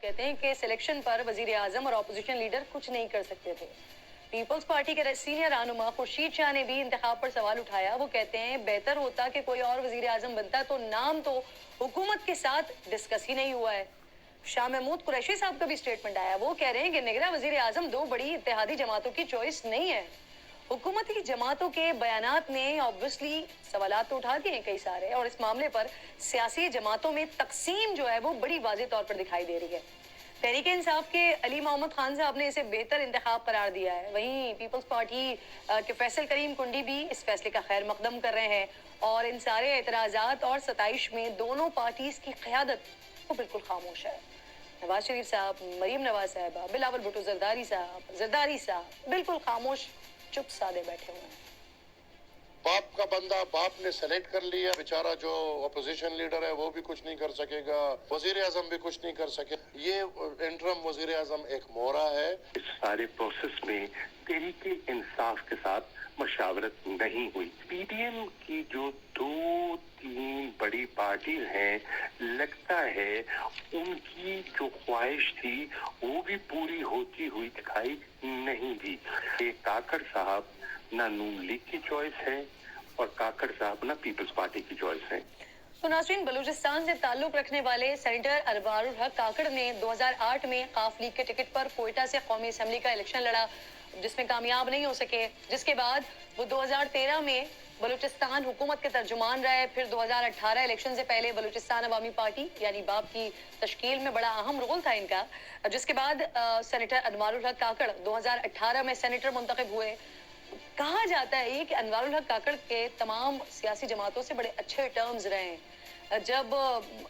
कहते हैं कि सिलेक्शन पर वजीर आजम और अपोजिशन लीडर कुछ नहीं कर सकते थे। पीपल्स पार्टी के सीनियर रहनुमा खुर्शीद शाह ने भी इंतखाब पर सवाल उठाया। वो कहते हैं बेहतर होता कि कोई और वजीर आजम बनता, तो नाम तो हुकूमत के साथ डिस्कस ही नहीं हुआ है। शाह महमूद कुरैशी साहब का भी स्टेटमेंट आया। वो कह रहे हैं कि निगरां वजीर आजम दो बड़ी इत्तेहादी जमातों की चॉइस नहीं है। हुकूमती जमातों के बयानात ने ऑब्वियसली सवालात तो उठा दिए हैं कई सारे, और इस मामले पर सियासी जमातों में तकसीम जो है वो बड़ी वाज़ेह तौर पर दिखाई दे रही है। तहरीक इंसाफ के अली मोहम्मद खान साहब ने इसे बेहतर इंतखाब करार दिया है। वहीं पीपल्स पार्टी के फैसल करीम कुंडी भी इस फैसले का खैर मकदम कर रहे हैं, और इन सारे एतराज़ात और सताइश में दोनों पार्टीज की क़यादत वो बिल्कुल खामोश है। नवाज शरीफ साहब, मरीम नवाज साहबा, बिलावल भुट्टो जरदारी साहब बिल्कुल खामोश चुप सादे बैठे हुए हैं। बाप का बंदा बाप ने सेलेक्ट कर लिया, बेचारा जो अपोजिशन लीडर है वो भी कुछ नहीं कर सकेगा, वजीर आजम भी कुछ नहीं कर सके। ये इंटरम वजीर आजम एक मोहरा है। इस सारे प्रोसेस में तहरीके इंसाफ के साथ मशावरत नहीं हुई। पीडीएम की जो 2-3 बड़ी पार्टी हैं, लगता है उनकी जो ख्वाहिश थी वो भी पूरी होती हुई दिखाई नहीं दी। काकड़ साहब ना नून लीग की चॉइस है और काकड़ साहब ना पीपल्स पार्टी की चॉइस है। तो नाज़रीन, बलूचिस्तान से ताल्लुक रखने वाले सेनेटर अनवारुल हक काकड़ ने 2008 में काफ लीग के टिकट पर कोयटा से कौमी असम्बली का इलेक्शन लड़ा, जिसमें कामयाब नहीं हो सके। जिसके बाद वो 2013 में बलूचिस्तान हुकूमत के तर्जुमान रहे। फिर 2018 इलेक्शन से पहले बलूचिस्तान अवामी पार्टी यानी बाप की तश्कील में बड़ा अहम रोल था इनका। जिसके बाद सेनेटर अनवारुल हक काकड़ 2018 में सेनेटर मुंतखब हुए। कहा जाता है ये कि अनवारुल हक काकड़ के तमाम सियासी जमातों से बड़े अच्छे टर्म्स रहे हैं। जब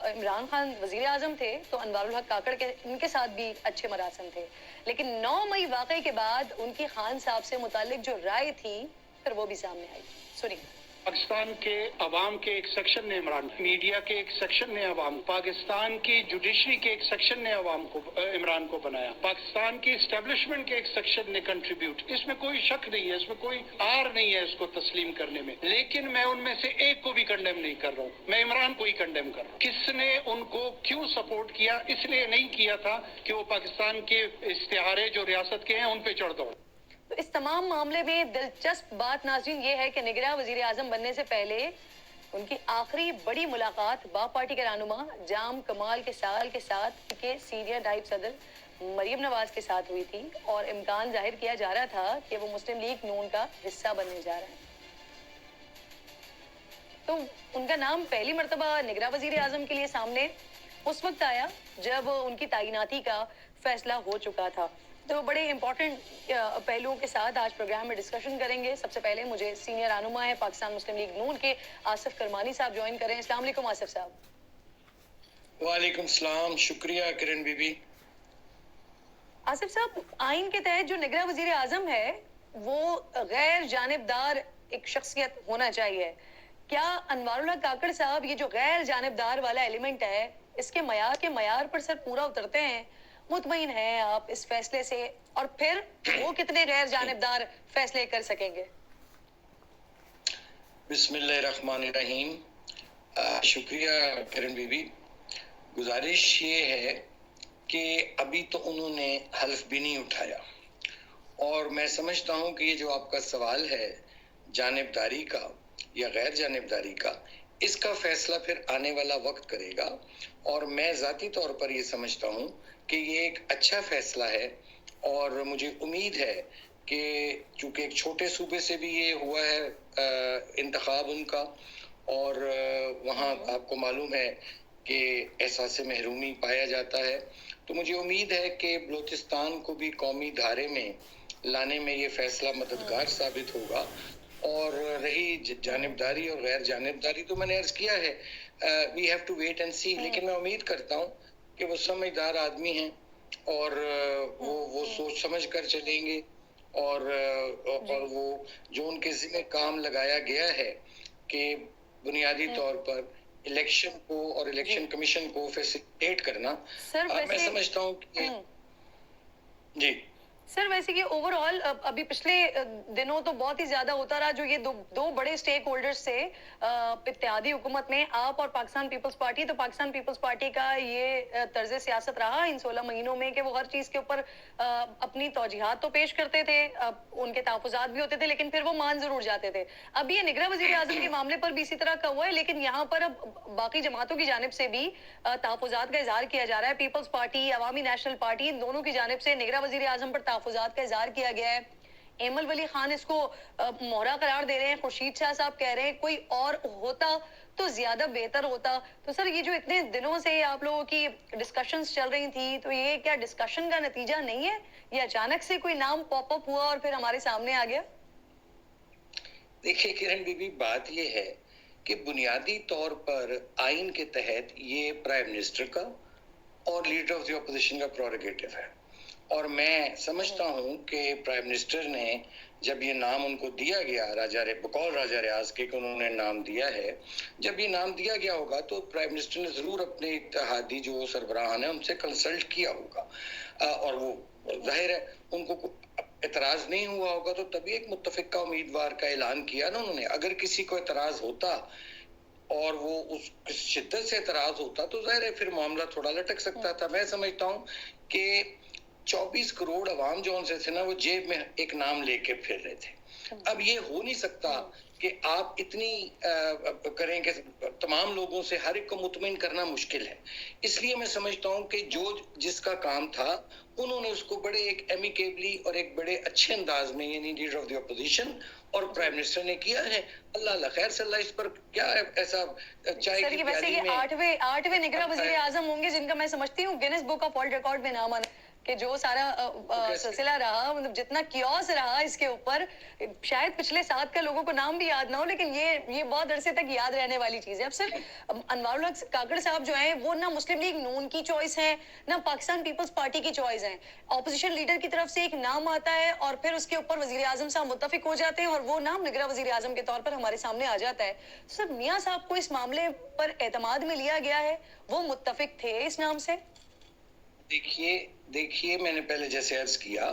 इमरान खान वजीर आजम थे तो अनवारुल हक काकड़ के इनके साथ भी अच्छे मरासम थे, लेकिन 9 मई वाक़े के बाद उनकी खान साहब से मुतालिक जो राय थी फिर वो भी सामने आई। सुनिए। पाकिस्तान के अवाम के एक सेक्शन ने इमरान, मीडिया के एक सेक्शन ने अवाम, पाकिस्तान की जुडिशरी के एक सेक्शन ने अवाम को इमरान को बनाया, पाकिस्तान की एस्टेब्लिशमेंट के एक सेक्शन ने कंट्रीब्यूट। इसमें कोई शक नहीं है, इसमें कोई आर नहीं है इसको तस्लीम करने में। लेकिन मैं उनमें से एक को भी कंडेम नहीं कर रहा हूँ, मैं इमरान को ही कंडेम कर रहा हूँ। किसने उनको क्यों सपोर्ट किया? इसलिए नहीं किया था कि वो पाकिस्तान के इश्तिहारे जो रियासत के हैं उन पे चढ़ दौड़। तो इस तमाम मामले में दिलचस्प बात नाज़रीन ये है कि निगरां वजीर आजम बनने से पहले उनकी आखिरी बड़ी मुलाकात बाप पार्टी के रहनुमा जाम कमाल के साथ के सीनियर नायब सदर मरीम नवाज के साथ हुई थी, और इम्कान जाहिर किया जा रहा था कि वो मुस्लिम लीग नून का हिस्सा बनने जा रहे हैं। तो उनका नाम पहली मर्तबा निगरां वजीर आजम के लिए सामने उस वक्त आया जब उनकी तैनाती का फैसला हो चुका था। तो बड़े इंपॉर्टेंट पहलुओं के साथ आज प्रोग्राम में डिस्कशन करेंगे। सबसे पहले मुझे सीनियर रहनुमा है पाकिस्तान मुस्लिम लीग नून के आसिफ करमानी साहब ज्वाइन करें। अस्सलाम वालेकुम आसिफ साहब। वालेकुम सलाम, शुक्रिया किरण बीबी। आसिफ साहब, आइन के तहत जो निगरां वजीर आजम है वो गैर जानिबदार एक शख्सियत होना चाहिए। क्या अनवारुल हक काकड़ साहब ये जो गैर जानिबदार वाला एलिमेंट है इसके मयार पर सर पूरा उतरते हैं? मुतमईन हैं आप इस फैसले से? और फिर वो कितने गैर जानिबदार फैसले कर सकेंगे? बिस्मिल्लाहिर्रहमानिर्रहीम। शुक्रिया किरण बीबी। गुजारिश ये है कि अभी तो उन्होंने हल्फ भी नहीं उठाया, और मैं समझता हूँ कि ये जो आपका सवाल है जानिबदारी का या गैर जानिबदारी का, इसका फैसला फिर आने वाला वक्त करेगा। और मैं ज़ाती तौर पर ये समझता हूँ कि ये एक अच्छा फैसला है, और मुझे उम्मीद है कि चूँकि एक छोटे सूबे से भी ये हुआ है इंतखाब उनका, और वहाँ आपको मालूम है कि एहसास महरूमी पाया जाता है, तो मुझे उम्मीद है कि बलूचिस्तान को भी कौमी धारे में लाने में ये फैसला मददगार साबित होगा। और रही जानिबदारी और गैर जानिबदारी, तो मैंने अर्ज किया है we have to wait and see. लेकिन मैं उम्मीद करता हूँ कि वो समझदार आदमी हैं और वो सोच समझ कर चलेंगे, और वो जो उनके ज़िम्मे काम लगाया गया है कि बुनियादी तौर पर इलेक्शन को और इलेक्शन कमीशन को फैसिलिटेट करना, मैं समझता हूँ कि जी सर वैसे कि ओवरऑल अभी पिछले दिनों तो बहुत ही ज्यादा होता रहा, जो ये दो बड़े स्टेक होल्डर्स थे इत्तेहादी हुकूमत में, आप और पाकिस्तान पीपल्स पार्टी। तो पाकिस्तान पीपल्स पार्टी का ये तर्ज सियासत रहा इन 16 महीनों में कि वो हर चीज के ऊपर अपनी तौजीहात तो पेश करते थे, उनके तहफ़्फ़ुज़ात भी होते थे, लेकिन फिर वो मान जरूर जाते थे। अब ये निगरां वज़ीर आज़म के मामले पर भी इसी तरह का हुआ है, लेकिन यहाँ पर अब बाकी जमातों की जानिब से भी तहफ़्फ़ुज़ात का इजहार किया जा रहा है। पीपल्स पार्टी, अवामी नेशनल पार्टी, इन दोनों की जानिब से निगरां वज़ीर आज़म पर तहफ़्फ़ुज़ात का इजहार किया गया है। एमल वली खान इसको मोहरा करार दे रहे हैं, खुर्शीद शाह साहब कह रहे हैं कोई और होता तो ज्यादा बेहतर होता। तो सर ये जो इतने दिनों से आप लोगों की डिस्कशंस चल रही थी, तो ये क्या डिस्कशन का नतीजा नहीं है, ये अचानक से कोई नाम पॉप अप हुआ और फिर हमारे सामने आ गया? देखिए किरण बीबी, बात ये है कि बुनियादी तौर पर आइन के तहत ये प्राइम मिनिस्टर का और लीडर ऑफ द अपोजिशन का प्रोरोगेटिव है, और मैं समझता हूँ कि प्राइम मिनिस्टर ने जब ये नाम उनको दिया गया, बकौल राजा रियाज के उन्होंने नाम दिया है, जब ये नाम दिया गया होगा तो प्राइम मिनिस्टर ने जरूर अपने इत्तेहादी जो सरबराहान है उनसे कंसल्ट किया होगा, और वो जाहिर है उनको एतराज नहीं हुआ होगा, तो तभी एक मुत्तफिक का उम्मीदवार का ऐलान किया ना उन्होंने। अगर किसी को एतराज होता और वो उस शिद्दत से एतराज होता तो जाहिर है फिर मामला थोड़ा लटक सकता था। मैं समझता हूँ कि 24 करोड़ अवाम जो उनसे थे ना, वो जेब में एक नाम लेके फिर रहे थे। अब ये हो नहीं सकता कि आप इतनी करें कि तमाम लोगों से हर एक को मुतमईन करना मुश्किल है। इसलिए मैं समझता हूँ कि जो जिसका काम था उन्होंने उसको बड़े एक एमिकेबली और एक बड़े अच्छे अंदाज में, यानी लीडर ऑफ द अपोजिशन और प्राइम मिनिस्टर ने किया है। अल्लाह खैर से, अल्लाह इस पर क्या है ऐसा चाय की प्याली में। आठवें निगरां वज़ीर आज़म होंगे जिनका मैं समझती हूँ Guinness book of world record में नाम आना, कि जो सारा सिलसिला रहा, मतलब जितना कियोस रहा इसके ऊपर, शायद पिछले 7 का लोगों को नाम भी याद ना हो, लेकिन ये बहुत अरसे तक याद रहने वाली चीज है। अब सर अनवारुल हक काकड़ साहब जो हैं वो ना मुस्लिम लीग नून की चॉइस है, ना पाकिस्तान पीपल्स पार्टी की चॉइस है। ऑपोजिशन लीडर की तरफ से एक नाम आता है और फिर उसके ऊपर वजीर आजम साहब मुत्तफिक हो जाते हैं और वो नाम निगरां वजीर आजम के तौर पर हमारे सामने आ जाता है। तो सर मियां साहब को इस मामले पर एतमाद में लिया गया है, वो मुत्तफिक थे इस नाम से? देखिए मैंने पहले जैसे अर्ज किया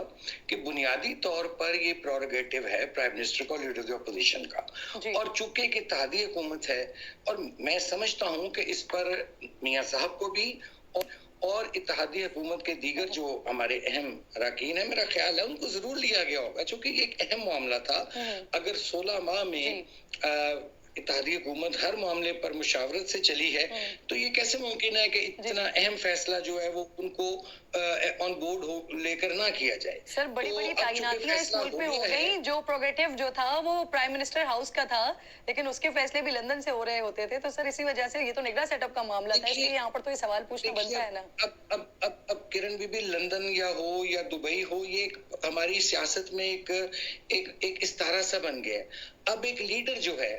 कि बुनियादी तौर पर ये प्रोरोगेटिव है प्राइम मिनिस्टर का, लीडर ऑफ द अपोजिशन का, और चूंकि एक इत्तेहादी हुकूमत है और मैं समझता हूं कि इस पर मियां साहब को भी और इत्तेहादी हुकूमत के दीगर जो हमारे अहम अरकान है, मेरा ख्याल है उनको जरूर लिया गया होगा, क्योंकि ये एक अहम मामला था। अगर 16 माह में इत्तेहादी हुकूमत हर मामले पर मुशावरत से चली है, तो ये कैसे मुमकिन है कि इतना अहम फैसला जो है वो उनको ऑन बोर्ड लेकर ना किया जाए। सर बड़ी तैनातियां इस मुल्क में हो गई, जो प्रोग्रेटिव जो था वो प्राइम मिनिस्टर हाउस का था, लेकिन उसके फैसले भी लंदन से हो रहे होते थे। तो सर इसी वजह से ये तो निगरां सेटअप का मामला था, इसलिए यहाँ पर तो ये सवाल पूछना बनता है ना। अब किरण बीबी, लंदन या हो या दुबई हो, ये हमारी सियासत में एक इस्तारा सा बन गया है। अब एक लीडर जो है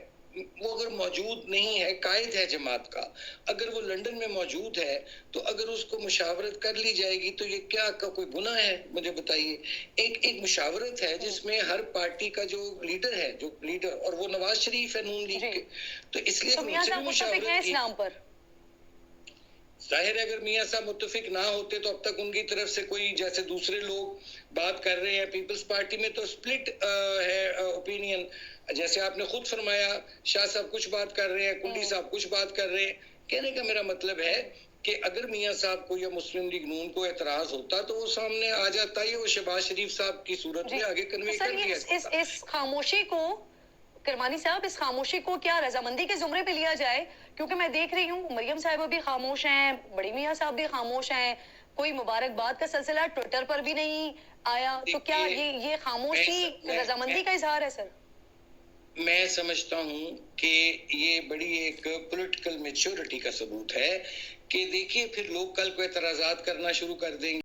वो अगर मौजूद नहीं है, कायद है जमात का, अगर वो लंदन में मौजूद है तो अगर उसको मुशावरत कर ली जाएगी तो ये क्या का कोई गुनाह है? मुझे बताइए। एक मुशावरत है जिसमें हर पार्टी का जो लीडर है, जो लीडर, और वो नवाज शरीफ है नून लीग के, तो इसलिए मुशावरत जाहिर है अगर मियां साहब मुत्तफिक ना होते तो अब तक उनकी तरफ से कोई, जैसे दूसरे लोग बात कर रहे हैं, पीपल्स पार्टी में तो स्प्लिट है ओपिनियन, जैसे आपने खुद फरमाया, शाह साहब कुछ बात कर रहे हैं, कुंडी साहब कुछ बात कर रहे हैं। कहने का मेरा मतलब है कि अगर मियां साहब को या मुस्लिम लीग नून को एतराज होता तो वो सामने आ जाता है, वो शहबाज शरीफ साहब की सूरत में आगे कन्वे कर दिया। इस खामोशी को, करमानी साहब, इस खामोशी को क्या रजामंदी के जुमरे पे लिया जाए? क्योंकि मैं देख रही हूँ मरियम साहिबा भी खामोश हैं, बड़ी मियां साहब भी खामोश हैं, कोई मुबारकबाद का सिलसिला ट्विटर पर भी नहीं आया, तो क्या ये खामोशी रजामंदी का इजहार है? सर मैं समझता हूँ कि ये बड़ी एक पॉलिटिकल मैच्योरिटी का सबूत है कि देखिए फिर लोग कल को एतराजात करना शुरू कर देंगे।